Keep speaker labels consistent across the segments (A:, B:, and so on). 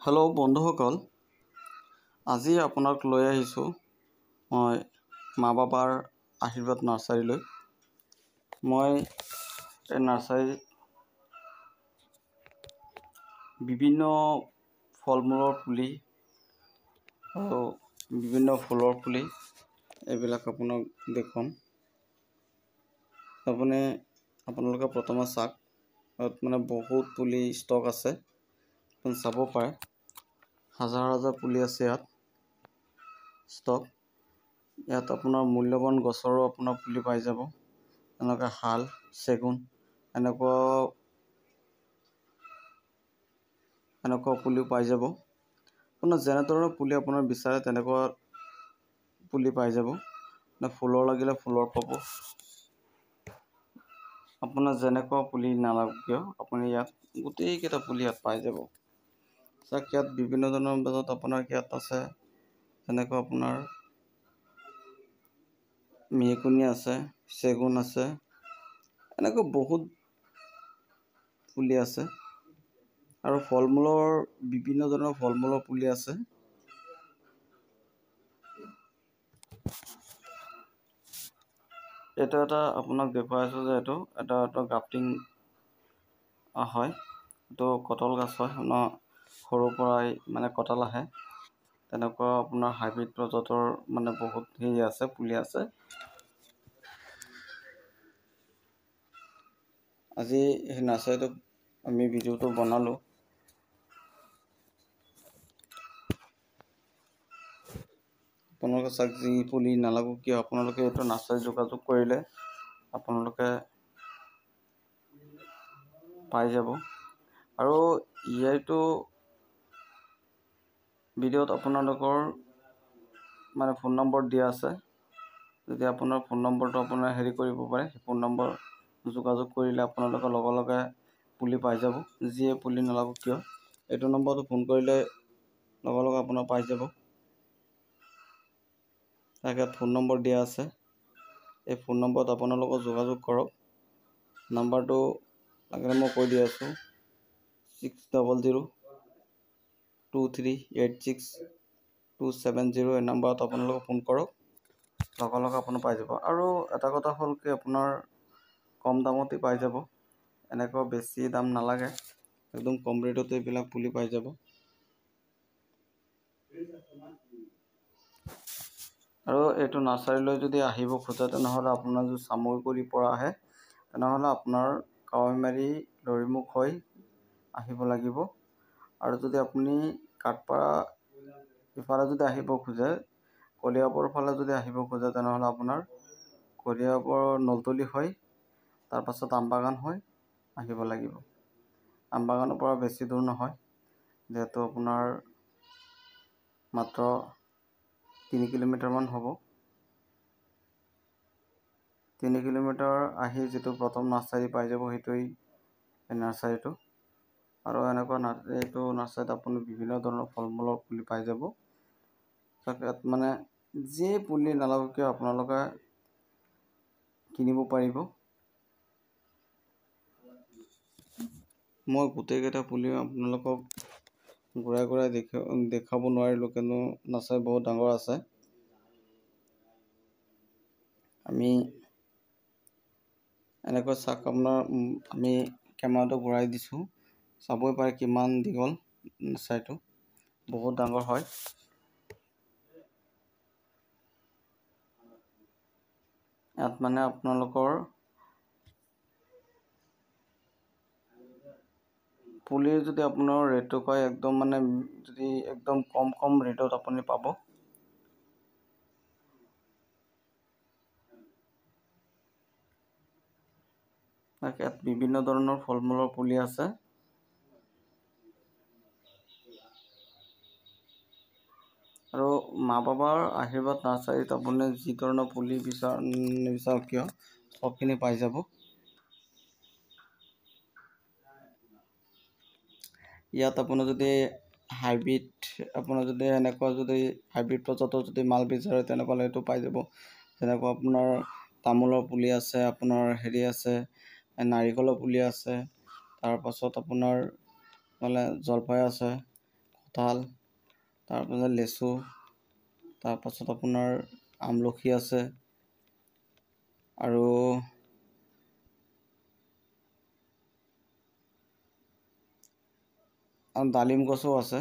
A: Hello' বন্ধুসকল, আজি আপোনাক লৈ আহিছোঁ মই মা বাবাৰ আশীৰ্বাদ নাৰ্চাৰীলৈ। মই এই নাৰ্চাৰীত বিভিন্ন ফল মূলৰ পুলি আৰু বিভিন্ন ফুলৰ পুলি এইবিলাক আপোনাক দেখুৱাম। আপোনালোকে প্ৰথমে চাওক, ইয়াত বহুত পুলি ষ্টক আছে, আপুনি চাব পাৰে। হাজাৰ হাজাৰ পুলি আছে ইয়াত ষ্টক। ইয়াত আপোনাৰ মূল্যৱান গছৰো আপোনাৰ পুলি পাই যাব, এনেকৈ শাল, চেগুন এনেকুৱা পুলিও পাই যাব। আপোনাৰ যেনেধৰণৰ পুলি আপোনাৰ বিচাৰে তেনেকুৱা পুলি পাই যাব। ফুলৰ লাগিলে ফুলৰ পাব, আপোনাৰ যেনেকুৱা পুলি নালাগক কিয় আপুনি ইয়াত গোটেইকেইটা পুলি ইয়াত পাই যাব। চাওক, ইয়াত বিভিন্ন ধৰণৰ মাজত আপোনাৰ ইয়াত আছে, যেনেকৈ আপোনাৰ মেহগনি আছে, চেগুন আছে, এনেকৈ বহুত পুলি আছে। আৰু ফল মূলৰ বিভিন্ন ধৰণৰ ফল মূলৰ পুলি আছে। এইটো এটা আপোনাক দেখুৱাই আছোঁ যে এইটো এটা গ্ৰাফটিং হয়। এইটো কঁঠাল গছ হয়, সৰুৰ পৰাই কঁঠাল আহে। তেনেকুৱা আপোনাৰ হাইব্ৰিড প্ৰজাতৰ বহুত আছে, পুলি আছে। আজি সেই নাৰ্চাৰীটোত আমি ভিডিঅ'টো বনালোঁ। আপোনালোকে চাওক, যি পুলি নালাগক কিয় আপোনালোকে এইটো নাৰ্চাৰী যোগাযোগ কৰিলে আপোনালোকে পাই যাব। আৰু ইয়াতো ভিডিঅ'ত আপোনালোকৰ ফোন নম্বৰ দিয়া আছে। যদি আপোনাৰ ফোন নম্বৰটো আপোনাৰ কৰিব পাৰে, সেই ফোন নম্বৰ যোগাযোগ কৰিলে আপোনালোকে লগে লগে পুলি পাই যাব। যিয়ে পুলি নালাগক কিয় এইটো নম্বৰটো ফোন কৰিলে লগে লগে আপোনাৰ পাই যাব। তাকে ফোন নম্বৰ দিয়া আছে, এই ফোন নম্বৰত আপোনালোকে যোগাযোগ কৰক। নাম্বাৰটো লাগিলে মই কৈ দি আছোঁ, 6000238627 এই নাম্বাৰত আপোনালোকে ফোন কৰক, লগে লগে আপুনি পাই যাব। আৰু এটা কথা হ'ল কি, আপোনাৰ কম দামতে পাই যাব। এনেকুৱা বেছি দাম নালাগে, একদম কম ৰেটতে এইবিলাক পুলি পাই যাব। আৰু এইটো নাৰ্চাৰীলৈ যদি আহিব খোজে, তেনেহ'লে আপোনাৰ যদি চামগুৰিৰ পৰা আহে, তেনেহ'লে আপোনাৰ কাৱৈমাৰী লৰিমুখ হৈ আহিব লাগিব। আৰু যদি আপুনি কাঠপাৰা ইফালে যদি আহিব খোজে, কলিয়াবৰ ফালে যদি আহিব খোজে, তেনেহ'লে আপোনাৰ কলিয়াবৰ নলতলি হৈ তাৰপাছত আমবাগান হৈ আহিব লাগিব। আমবাগানৰ পৰা বেছি দূৰ নহয়, যিহেতু আপোনাৰ মাত্ৰ 3 কিলোমিটাৰমান হ'ব। 3 কিলোমিটাৰ আহি যিটো প্ৰথম নাৰ্চাৰী পাই যাব, সেইটোৱেই এই নাৰ্চাৰীটো। আৰু এনেকুৱা এইটো নাৰ্চাৰীত আপুনি বিভিন্ন ধৰণৰ ফল মূলৰ পুলি পাই যাব। ইয়াত যি পুলি নালাগক কিয় আপোনালোকে কিনিব পাৰিব। মই গোটেইকেইটা পুলি আপোনালোকক ঘূৰাই ঘূৰাই দেখাব নোৱাৰিলোঁ, কিন্তু নাৰ্চাৰী বহুত ডাঙৰ আছে। আমি এনেকৈ চাওক, আমি কেমেৰাটো ঘূৰাই দিছোঁ, চাবই পাৰে কিমান দীঘল নাৰ্চাৰীটো, বহুত ডাঙৰ হয়। ইয়াত আপোনালোকৰ পুলিৰ যদি আপোনাৰ ৰেটটো কয়, একদম যদি একদম কম ৰেটত আপুনি পাব। ইয়াত বিভিন্ন ধৰণৰ ফল মূলৰ পুলি আছে। আৰু মা বাবাৰ আশীৰ্বাদ নাৰ্চাৰীত আপুনি যি ধৰণৰ পুলি নিবিচাৰক কিয় সবখিনি পাই যাব। ইয়াত আপোনাৰ যদি হাইব্ৰিড প্ৰজাতৰ যদি মাল বিচাৰে, তেনেকুৱা এইটো পাই যাব। যেনেকুৱা আপোনাৰ তামোলৰ পুলি আছে, আপোনাৰ আছে, নাৰিকলৰ পুলি আছে, তাৰপাছত আপোনাৰ জলফাই আছে, কঁঠাল, তাৰপাছত লেচু, তাৰপাছত আপোনাৰ আমলখি আছে আৰু ডালিম গছো আছে।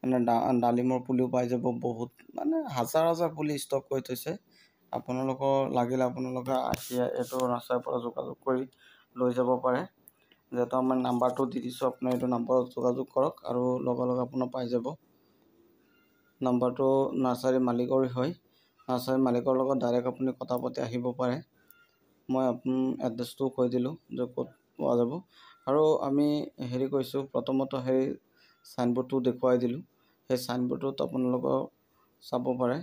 A: মানে ডালিমৰ পুলিও পাই যাব, বহুত মানে হাজাৰ হাজাৰ পুলি ষ্টক কৰি থৈছে। আপোনালোকৰ লাগিলে আপোনালোকে আহি এইটো নাৰ্চাৰীৰ পৰা যোগাযোগ কৰি লৈ যাব পাৰে। যিহেতু আমাৰ নাম্বাৰটো দি দিছোঁ, আপোনাৰ এইটো নাম্বাৰত যোগাযোগ কৰক আৰু লগে লগে আপোনাৰ পাই যাব। নাম্বাৰটো নাৰ্চাৰীৰ মালিকৰে হয়। নাৰ্চাৰীৰ মালিকৰ লগত ডাইৰেক্ট আপুনি কথা পাতি আহিব পাৰে। মই এড্ৰেছটো কৈ দিলোঁ যে ক'ত পোৱা যাব। আৰু আমি হেৰি কৰিছোঁ, প্ৰথমতে সেই চাইনবোৰ্ডটো দেখুৱাই দিলোঁ। সেই চাইনবোৰ্ডত আপোনালোকে চাব পাৰে,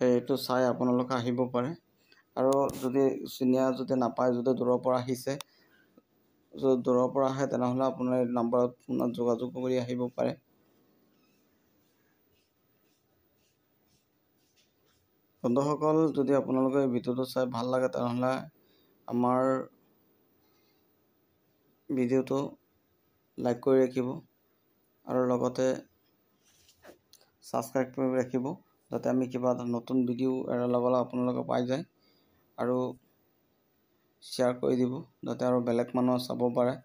A: সেইটো চাই আপোনালোকে আহিব পাৰে। আৰু যদি চিনিয়া যদি নাপায়, যদি দূৰৰ পৰা আহিছে, যদি দূৰৰ পৰা আহে তেনেহ'লে আপোনাৰ এই নাম্বাৰত ফোনত যোগাযোগ কৰি আহিব পাৰে। বন্ধুসকল, যদি আপোনালোকে এই ভিডিঅ'টো চাই ভাল লাগে তেনেহ'লে আমাৰ ভিডিঅ'টো লাইক কৰি ৰাখিব আৰু লগতে ছাবস্ক্ৰাইব কৰি ৰাখিব, যাতে আমি কিবা এটা নতুন ভিডিঅ' এৰাৰ লগে লগে আপোনালোকে পাই যায়। আৰু শ্বেয়াৰ কৰি দিব, যাতে আৰু বেলেগ মানুহে চাব পাৰে।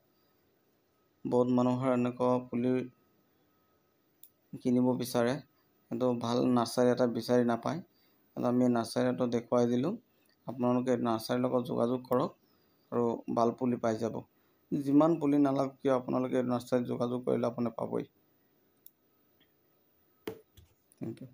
A: বহুত মানুহৰ এনেকুৱা পুলি কিনিব বিচাৰে, কিন্তু ভাল নাৰ্চাৰী এটা বিচাৰি নাপায়। আমি নাৰ্চাৰী এটা দেখুৱাই দিলোঁ। আপোনালোকে নাৰ্চাৰীৰ লগত যোগাযোগ কৰক আৰু ভাল পুলি পাই যাব। যিমান পুলি নালাগক কিয় আপোনালোকে নাৰ্চাৰীত যোগাযোগ কৰিলে আপুনি পাবই। Thank U.